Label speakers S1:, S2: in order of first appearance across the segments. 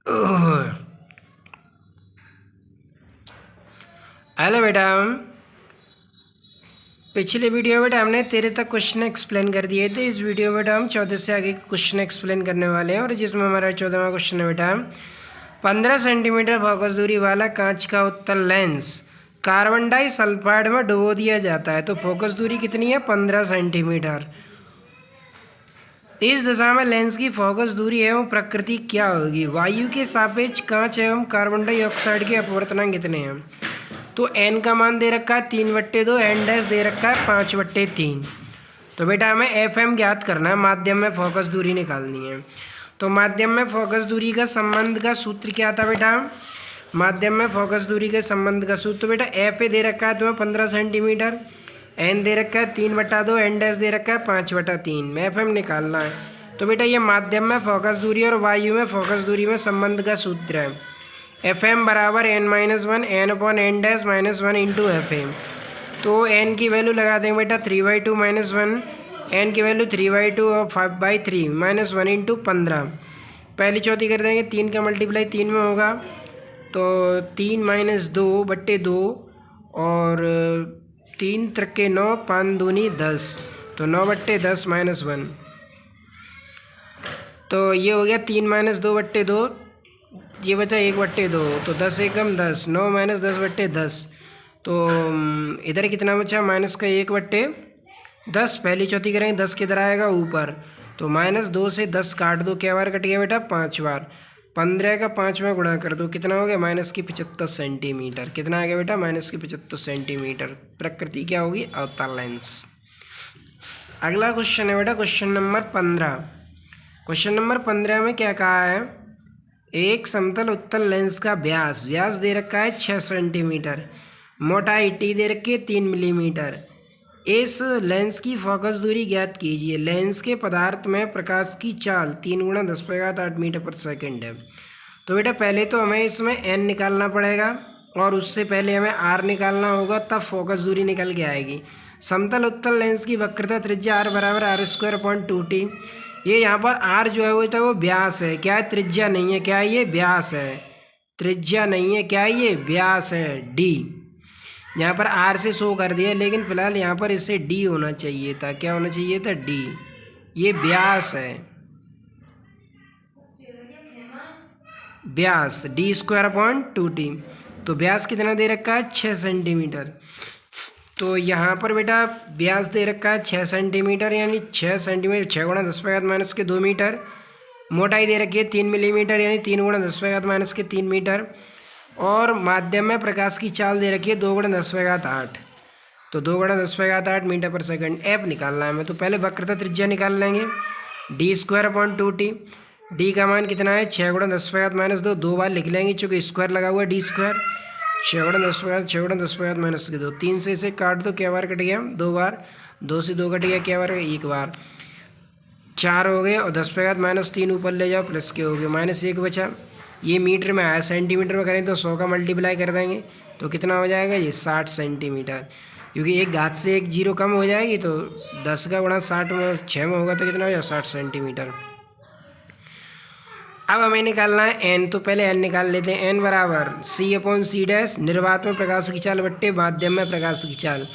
S1: Hello बेटा, पिछले video में हमने 13 तक क्वेश्चन एक्सप्लेन कर दिए थे। इस वीडियो में हम 14 से आगे क्वेश्चन एक्सप्लेन करने वाले हैं और जिसमें हमारा 14वां क्वेश्चन है बेटा, 15 सेंटीमीटर फोकस दूरी वाला कांच का उत्तल लेंस कार्बन डाइसल्फाइड में डुबो दिया जाता है तो फोकस दूरी कितनी है? 15 सेंटीमीटर। इस दिशा में लेंस की फोकस दूरी एवं प्रकृति क्या होगी? वायु के सापेक्ष कांच एवं कार्बन डाइऑक्साइड के अपवर्तनांक कितने हैं? तो n का मान दे रखा है 3/2, n डैश दे रखा है 5/3। तो बेटा हमें एफ एम ज्ञात करना है, माध्यम में फोकस दूरी निकालनी है। तो माध्यम में फोकस दूरी का संबंध का सूत्र क्या था बेटा? माध्यम में फोकस दूरी के संबंध का सूत्र, तो बेटा एफ ए दे रखा है तुम्हें 15 सेंटीमीटर, एन दे रखा है 3/2, एन डैश दे रखा है 5/3। एफ एम निकालना है। तो बेटा ये माध्यम में फोकस दूरी और वायु में फोकस दूरी में संबंध का सूत्र है। एफ एम बराबर n-1 n upon N dash -1 into F M. तो n की वैल्यू लगा देंगे बेटा 3/2 -1, n की वैल्यू 3/2 और 5/3 -1 इंटू 15। पहली चौथी कर देंगे, 3 का मल्टीप्लाई 3 में होगा तो 3 - 2/2 और 3 त्रिके 9, 5 दूनी 10, तो 9/10 -1। तो ये हो गया 3 - 2/2, ये बचा 1/2, तो 10 एकम 10, 9 - 10/10। तो इधर कितना बचा? माइनस का 1/10। पहली चौथी करेंगे, 10 किधर आएगा? ऊपर। तो -2 से 10 काट दो, क्या बार कट गया बेटा? 5 बार। 15 का 5 में गुणा कर दो, कितना हो गया? -75 सेंटीमीटर। कितना आ गया बेटा? -75 सेंटीमीटर। प्रकृति क्या होगी? अवतल लेंस। अगला क्वेश्चन है बेटा क्वेश्चन नंबर 15। क्वेश्चन नंबर 15 में क्या कहा है? एक समतल उत्तल लेंस का व्यास दे रखा है 6 सेंटीमीटर, मोटाई टी दे रखी है 3 मिलीमीटर। इस लेंस की फोकस दूरी ज्ञात कीजिए। लेंस के पदार्थ में प्रकाश की चाल 3 × 10⁸ मीटर पर सेकंड है। तो बेटा पहले तो हमें इसमें n निकालना पड़ेगा और उससे पहले हमें r निकालना होगा, तब फोकस दूरी निकल के आएगी। समतल उत्तल लेंस की वक्रता त्रिज्या r बराबर r²/2t। ये यहाँ पर r जो है वो व्यास है, क्या है? त्रिज्या नहीं है, क्या है? ये व्यास है, त्रिज्या नहीं है, क्या है? ये व्यास है, d। यहाँ पर r से शो कर दिया, लेकिन फिलहाल यहाँ पर इसे d होना चाहिए था। क्या होना चाहिए था? d। ये व्यास है, व्यास d²/2t। तो व्यास कितना दे रखा है? 6 सेंटीमीटर। तो यहाँ पर बेटा व्यास दे रखा है 6 सेंटीमीटर, यानी 6 सेंटीमीटर 6 × 10⁻² मीटर। मोटाई दे रखी है 3 मिलीमीटर, यानी 3 × 10⁻³ मीटर। और माध्यम में प्रकाश की चाल दे रखी है 2 × 10⁸। तो 2 × 10⁸ मीटर पर सेकंड। एफ निकालना है हमें, तो पहले वक्रता त्रिज्या निकाल लेंगे, d²/2t। डी का मान कितना है? 6 × 10⁻², 2 बार लिख लेंगे चूँकि स्क्वायर लगा हुआ है, d²। 6 × 10⁻², 3 से इसे काट दो, क्या बार कट गया? 2 बार। 2 से 2 कट गया, क्या बार? 1 बार। 4 हो गए और 10⁻³ ऊपर ले जाओ, प्लस के हो गए, -1 बचा। ये मीटर में आया, सेंटीमीटर में करें तो 100 का मल्टीप्लाई कर देंगे तो कितना हो जाएगा? ये 60 सेंटीमीटर। क्योंकि एक घात से एक जीरो कम हो जाएगी, तो 10 का गुणा 60 में 6 में होगा तो कितना हो जाएगा? 60 सेंटीमीटर। अब हमें निकालना है n, तो पहले n निकाल लेते हैं। n बराबर c/c डैश, निर्वात में प्रकाश की चाल बट्टे माध्यम में प्रकाश की चाल।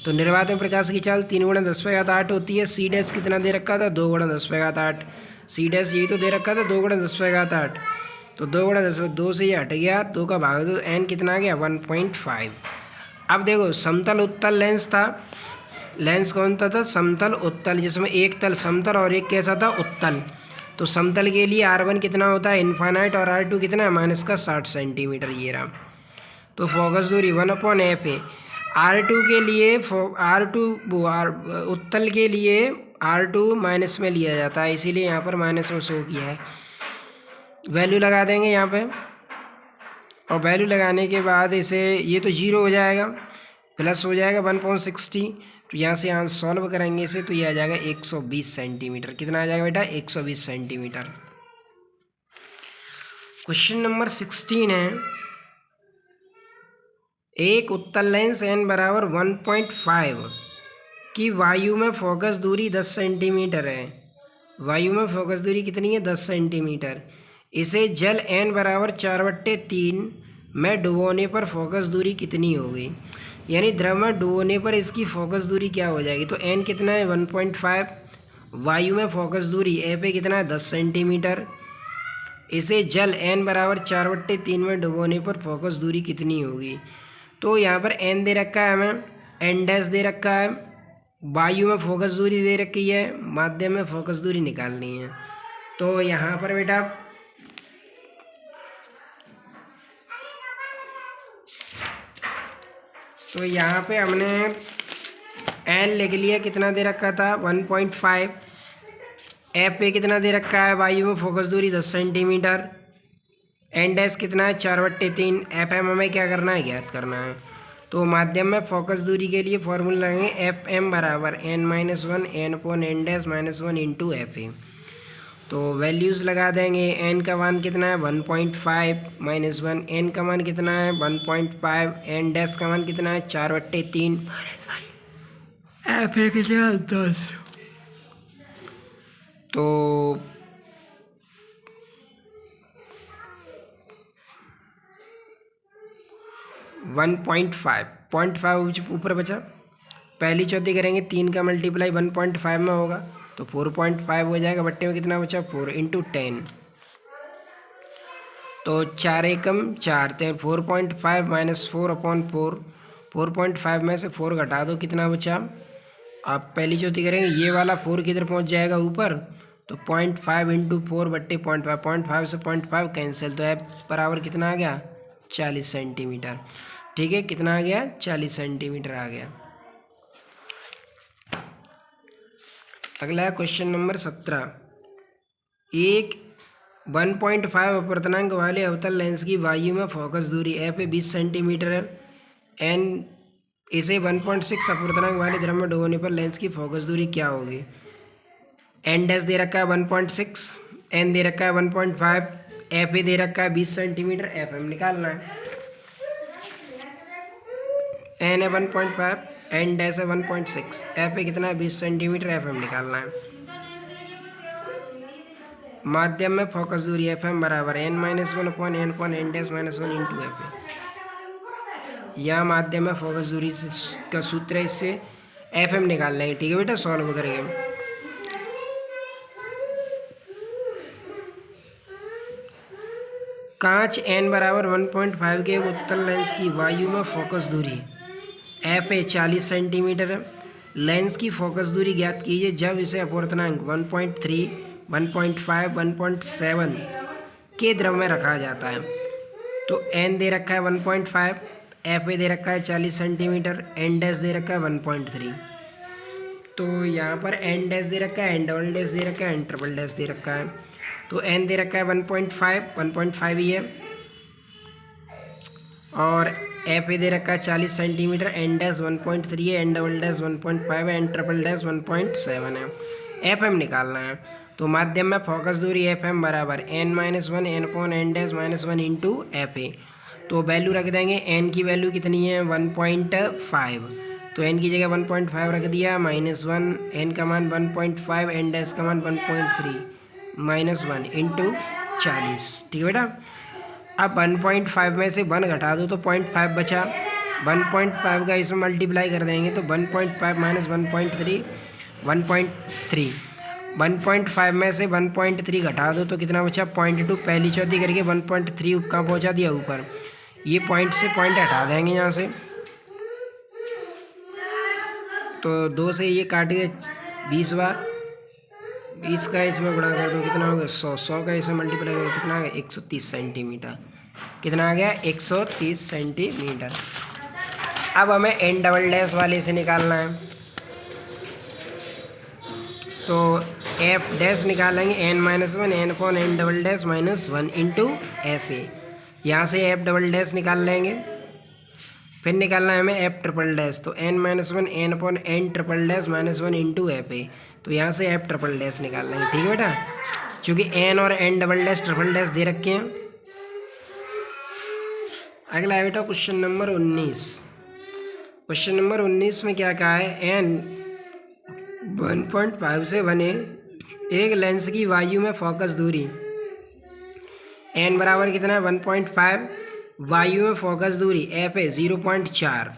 S1: तो निर्वात में प्रकाश की चाल 3 × 10⁸ होती है। c डैश कितना दे रखा था? 2 × 10⁸। c डैश यही तो दे रखा था, 2 × 10⁸। तो 2 × 10, 2 से ये हट गया, 2 का भाग दो, n कितना आ गया? 1.5। अब देखो समतल उत्तल लेंस था, लेंस कौन सा था? समतल उत्तल, जिसमें एक तल समतल और एक कैसा था? उत्तल। तो समतल के लिए r1 कितना होता है? इन्फाइनाइट। और r2 कितना है? -60 सेंटीमीटर। ये रहा। तो फोकस दूरी 1/f है। r2 के लिए उत्तल के लिए r2 माइनस में लिया जाता है, इसीलिए यहाँ पर माइनस में शो किया है। वैल्यू लगा देंगे यहाँ पे, और वैल्यू लगाने के बाद इसे ये तो 0 हो जाएगा, प्लस हो जाएगा 1/60। तो यहाँ से यहाँ सॉल्व करेंगे इसे, तो ये आ जाएगा 120 सेंटीमीटर। कितना आ जाएगा बेटा? 120 सेंटीमीटर। क्वेश्चन नंबर 16 है, एक उत्तल लेंस n बराबर 1.5 की वायु में फोकस दूरी 10 सेंटीमीटर है। वायु में फोकस दूरी कितनी है? 10 सेंटीमीटर। इसे जल n बराबर 4/3 में डुबोने पर फोकस दूरी कितनी होगी। यानी द्रव में डुबोने पर इसकी फोकस दूरी क्या हो जाएगी। तो n कितना है 1.5, वायु में फोकस दूरी ए पे कितना है 10 सेंटीमीटर। इसे जल n बराबर 4/3 में डुबोने पर फोकस दूरी कितनी होगी। तो यहाँ पर n दे रखा है हमें, n डैश दे रखा है, वायु में फोकस दूरी दे रखी है, माध्यम में फोकस दूरी निकालनी है। तो यहाँ पर बेटा तो यहाँ पे हमने n लिख लिया, कितना दे रखा था 1.5, एफ पे कितना दे रखा है वायु में फोकस दूरी 10 सेंटीमीटर, एन डैश कितना है 4/3, एफ एम हमें क्या करना है ज्ञात करना है। तो माध्यम में फोकस दूरी के लिए फॉर्मूला लगेंगे एफ एम बराबर n-1 n upon n dash -1 into F ए। तो वैल्यूज़ लगा देंगे, n का मान कितना है 1.5 -1, n का मान कितना है 1.5, n डैश का मान कितना है 4/3 एफ ए कितना है 10। तो 1.5 ऊपर बचा, पहली चौथी करेंगे 3 का मल्टीप्लाई 1.5 में होगा तो 4.5 हो जाएगा। बट्टे में कितना बचा 4 इंटू 10, तो 4 एकम 4 तो 4.5 माइनस 4 अपॉन 4, 4.5 में से 4 घटा दो कितना बचा। आप पहली चौथी करेंगे ये वाला 4 किधर पहुंच जाएगा ऊपर, तो 0.5 इंटू 4 बट्टे 0.5, 0.5 से 0.5 कैंसिल, तो एफ बराबर कितना आ गया 40 सेंटीमीटर। ठीक है, कितना आ गया 40 सेंटीमीटर आ गया। अगला है क्वेश्चन नंबर 17। एक 1.5 अपवर्तनांक वाले अवतल लेंस की वायु में फोकस दूरी एफ 20 सेंटीमीटर है, एन इसे 1.6 अपवर्तनांक वाले द्रव में डुबोने पर लेंस की फोकस दूरी क्या होगी। एन डैश दे रखा है 1.6, एन दे रखा है 1.5, एफ ए दे रखा है 20 सेंटीमीटर, एफ एम निकालना है। एन है 1.5, एन डैश है 1.6, एफ ए कितना है 20 सेंटीमीटर, एफ एम निकालना है। माध्यम में फोकस दूरी एफ एम बराबर n-1 upon n dash -1 into F ए। यह माध्यम में फोकस दूरी का सूत्र है, इससे एफ एम निकाल लेंगे। ठीक है बेटा, सॉल्व करेंगे। कांच n बराबर 1.5 के एक उत्तल लेंस की वायु में फोकस दूरी एफ ए 40 सेंटीमीटर है। लेंस की फोकस दूरी ज्ञात कीजिए जब इसे अपवर्तनांक 1.3, 1.5, 1.7 के द्रव में रखा जाता है। तो n दे रखा है 1.5, एफ ए दे रखा है 40 सेंटीमीटर, एन डैश दे रखा है 1.3। तो यहाँ पर एन डैश दे रखा है, एन डबल डैश दे रखा है, एन ट्रिपल डैश दे रखा है। तो n दे रखा है 1.5 ही है, और एफ ए दे रखा है 40 सेंटीमीटर, एन डैश 1.3 है, एन डबल डैश 1.5 है, एन ट्रिपल डैश 1.7 है। एफ एम निकालना है। तो माध्यम में फोकस दूरी एफ एम बराबर n-1 n upon n dash -1 into F ए। तो वैल्यू रख देंगे, n की वैल्यू कितनी है 1.5, तो n की जगह 1.5 रख दिया, -1, n का मान 1.5, n डैश का मान 1.3, -1 इंटू 40। ठीक है बेटा, अब 1.5 में से 1 घटा दो तो 0.5 बचा, 1.5 का इसमें मल्टीप्लाई कर देंगे तो 1.5 माइनस 1.3, 1.3, 1.5 में से 1.3 घटा दो तो कितना बचा 0.2, पहली चौथी करके 1.3 कहाँ पहुँचा दिया ऊपर, ये पॉइंट से पॉइंट हटा देंगे यहाँ से, तो 2 से ये काट के 20 बार, 20 का इसमें गुणा कर दो कितना हो गया 100, 100 का इसमें मल्टीप्लाई करो कितना आ गया 130 सेंटीमीटर। कितना आ गया 130 सेंटीमीटर। अब हमें एन डबल डैश वाले से निकालना है, तो एफ डैश निकालेंगे n-1 n upon n double dash -1 into F ए। यहाँ से एफ डबल डैश निकाल लेंगे, फिर निकालना है हमें एफ ट्रिपल डैश, तो n-1 n upon n triple dash -1 into F ए। तो यहाँ से एफ ट्रिपल डैश निकाल लेंगे। ठीक है बेटा, चूँकि n और n double dash triple dash दे रखे हैं। अगला है बेटा क्वेश्चन नंबर 19। क्वेश्चन नंबर 19 में क्या कहा है, n 1.5 से बने एक लेंस की वायु में फोकस दूरी एन बराबर कितना है 1.5। वायु में फोकस दूरी एफ है 0.4,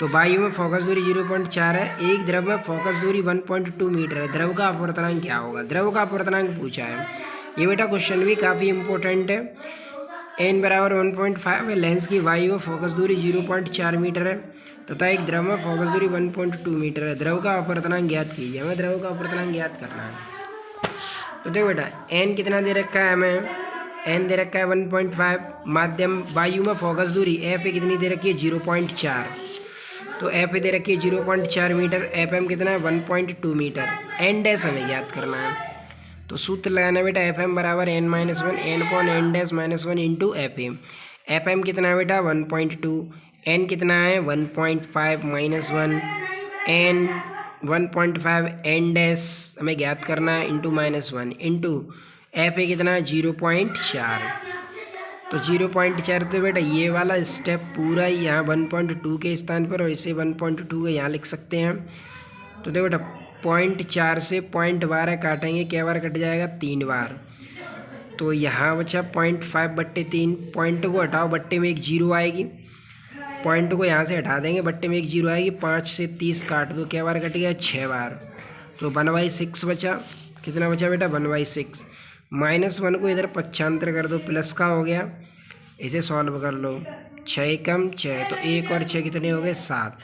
S1: तो वायु में फोकस दूरी 0.4 है। एक द्रव में फोकस दूरी 1.2 मीटर है। द्रव का अपवर्तनांक क्या होगा? द्रव का अपवर्तनांक पूछा है। ये बेटा क्वेश्चन भी काफ़ी इंपॉर्टेंट है। एन बराबर 1.5 है। लेंस की वायु में फोकस दूरी 0.4 मीटर है तथा एक द्रव में फोकस दूरी 1.2 मीटर है। द्रव का अपवर्तनांक ज्ञात कीजिए। हमें द्रव का अपवर्तनांक ज्ञात करना है। तो देखो बेटा एन कितना दे रखा है हमें, एन दे रखा है 1.5। माध्यम वायु में फोकस दूरी एफ पे कितनी दे रखी है 0.4, तो एफ दे रखी है 0.4 मीटर। एफ एम कितना है 1.2 मीटर। एन डैश हमें ज्ञात करना है, तो सूत्र लगाना बेटा एफ एम बराबर N minus one N upon N dash minus one into F M. F M कितना है बेटा 1.2, एन कितना है 1.5 minus one N 1.5 N dash हमें ज्ञात करना है into minus one into F A कितना है 0.4, तो 0.4। तो बेटा ये वाला स्टेप पूरा ही यहाँ 1.2 के स्थान पर और इसे 1.2 के यहाँ लिख सकते हैं। तो देखो बेटा 0.4 से 0.12 काटेंगे, क्या बार कट जाएगा 3 बार, तो यहाँ बचा 0.5/3। पॉइंट को हटाओ, बट्टे में एक जीरो आएगी, पॉइंट को यहाँ से हटा देंगे, बट्टे में एक जीरो आएगी। 5 से 30 काट दो, क्या बार कट गया 6 बार, तो 1/6 बचा। कितना बचा बेटा 1/6। -1 को इधर पक्षांतर कर दो, प्लस का हो गया, इसे सॉल्व कर लो। 6 कम 6, तो 1 और 6 कितने हो गए 7,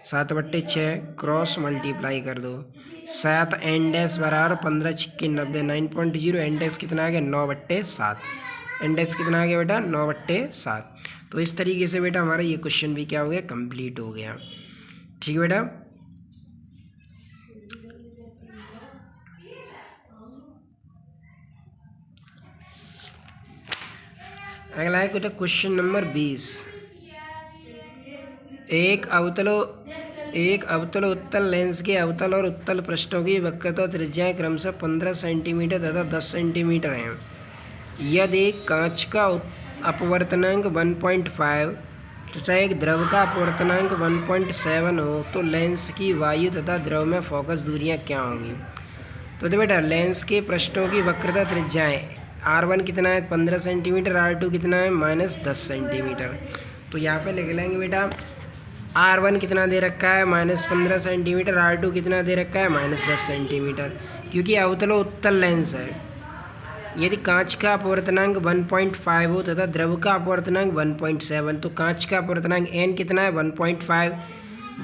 S1: 7/6 क्रॉस मल्टीप्लाई कर दो। 7 एन डैश बराबर 15 छिक्के 90 9.0। एन डैश कितना आ गया 9/7। एन डैश कितना आ गया बेटा 9/7। तो इस तरीके से बेटा हमारा ये क्वेश्चन भी क्या हो गया कंप्लीट हो गया। ठीक है बेटा। अगला है बेटा क्वेश्चन नंबर 20। एक अवतल उत्तल लेंस के अवतल और उत्तल पृष्ठों की वक्रता त्रिज्याएं क्रमशः 15 सेंटीमीटर तथा 10 सेंटीमीटर हैं। यदि कांच का अपवर्तनांक 1.5 तथा एक द्रव का अपवर्तनांक 1.7 हो तो लेंस की वायु तथा द्रव में फोकस दूरियां क्या होंगी? तो बेटा लेंस के पृष्ठों की वक्रता त्रिज्याएं R1 कितना है 15 सेंटीमीटर, R2 कितना है -10 सेंटीमीटर। तो यहाँ पे लिख लेंगे बेटा R1 कितना दे रखा है -15 सेंटीमीटर, R2 कितना दे रखा है -10 सेंटीमीटर, क्योंकि अवतलो उत्तल लेंस है। यदि कांच का अपवर्तनांक 1.5 हो तथा द्रव का अपवर्तनांक 1.7, तो कांच का अपवर्तनांक n कितना है 1.5,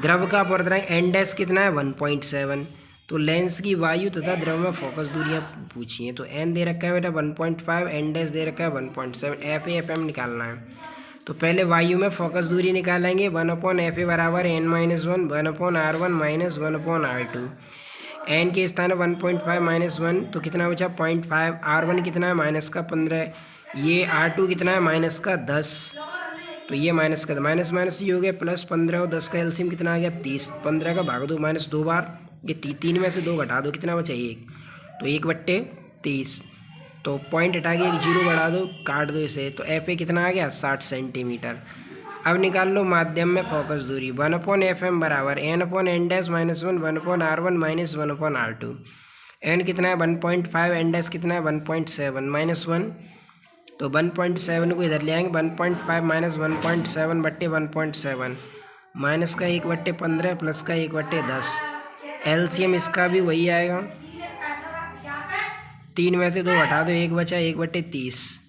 S1: द्रव का अपवर्तनांक n डैश कितना है 1.7। तो लेंस की वायु तथा द्रव में फोकस दूरियां पूछी हैं, तो n दे रखा है बेटा 1.5, n डैश दे रखा है 1.7। एफ ए एफ एम निकालना है, तो पहले वायु में फोकस दूरी निकालेंगे। 1/FA बराबर n-1 1/R1 -1/R2। n के स्थान 1.5 -1, तो कितना बचा 0.5। R1 कितना है -15, ये R2 कितना है -10, तो ये माइनस ये हो गया +15 और 10 का एलसीएम कितना आ गया 30। 15 का भाग दो -2 बार, ये 3 में से 2 घटा दो, कितना बचा 1, तो 1/30। तो पॉइंट हटा के एक जीरो बढ़ा दो, काट दो इसे, तो एफ ए कितना आ गया 60 सेंटीमीटर। अब निकाल लो माध्यम में फोकस दूरी। 1/FM बराबर n/n dash -1 1/R1 -1/R2। n कितना है 1.5, n डैश कितना है 1.7 -1, तो 1.7 को इधर ले आएंगे। 1.5 -1.7 1.7 माइनस का 1/15 प्लस का 1/10। एलसीएम इसका भी वही आएगा, 3 में से 2 हटा दो, 1 बचा 1/30।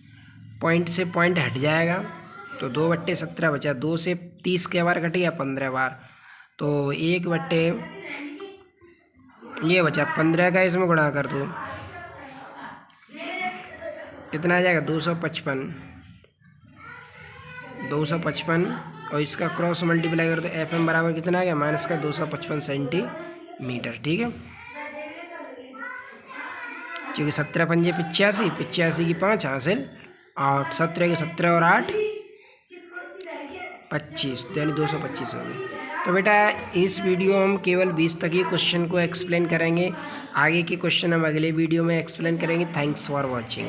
S1: पॉइंट से पॉइंट हट जाएगा, तो 2/17 बचा। 2 से 30 के बार कट गया 15 बार, तो 1/ ये बचा 15 का, इसमें गुणा कर दो, कितना आ जाएगा 255 और इसका क्रॉस मल्टीप्लाई कर दो। एफ एम बराबर कितना आ गया -255 सेंटीमीटर। ठीक है, क्योंकि 17 पंजे 85, 85 की 5 हासिल 8, 17 के 17 और 8 25, यानी 225 हो गए। तो बेटा इस वीडियो में हम केवल 20 तक ही क्वेश्चन को एक्सप्लेन करेंगे, आगे के क्वेश्चन हम अगले वीडियो में एक्सप्लेन करेंगे। Thanks for watching.